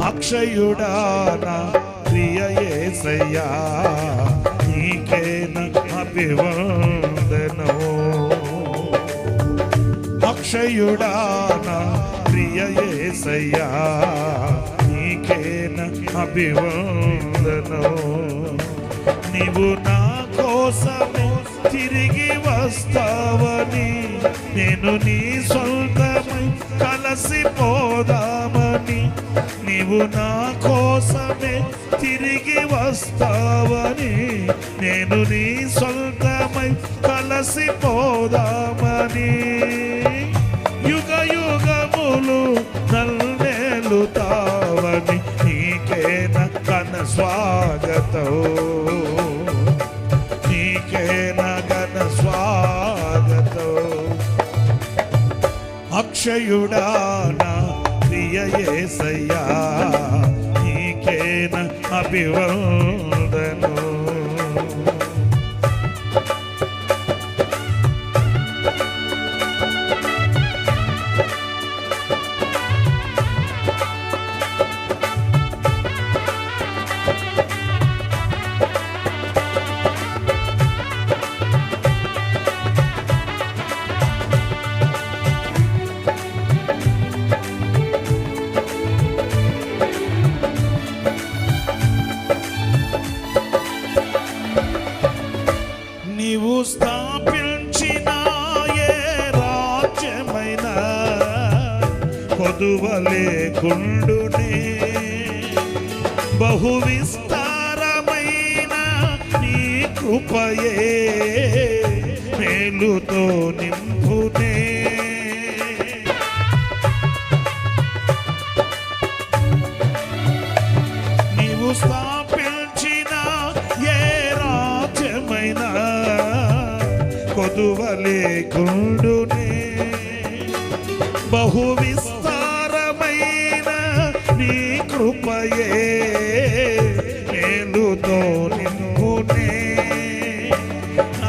అక్షయుడా నా ప్రియ యేసయ్యా నీకే నా అభివందనం. అక్షయుడా నా ప్రియ యేసయ్యా నీకే నా అభివందనం. నీవు నా కోసమే తిరిగి వస్తావని, నేను నీ సొంతమై కలసిపోదామని, నీవు నా కోసమే తిరిగి వస్తావని, నేను నీ సొంతమై కలసిపోదామని, యుగ యుగములు నల్లేలుతావని నీకే నా ఘన స్వాగతం, నీకే నా ఘన స్వాగతం. అక్షయుడా నా ప్రియ యేసయ్యా నీకే నా అభివందనం. నీవు స్థాపించిన ఏ రాజ్యమైన కొదువలేకుండునే, బహు విస్తారమైన నీ కృపయే మేలుతో నింపునే. నీవు స్థాపించిన ఏ రాజ్యమైన కొదువలేకుండునే, బహు విస్తారమైన నీ కృపయే మేలుతో నింపునే.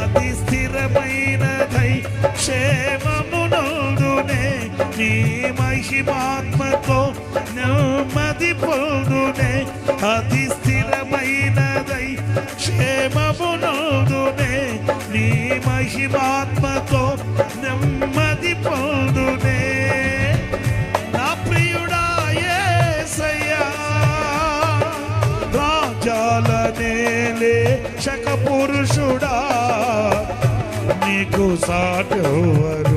అతి స్థిరమైనదై క్షేమమునందునే, నీ మహిమాత్మతో నెమ్మది పొందునే. అతి స్థిరమైనదై క్షేమమునందునే, నీ మహిమాత్మతో నెమ్మది పొందునే. నా ప్రియుడా యేసయ్యా రాజాల నేలే శక పురుషుడా నీకు సాటెవరు.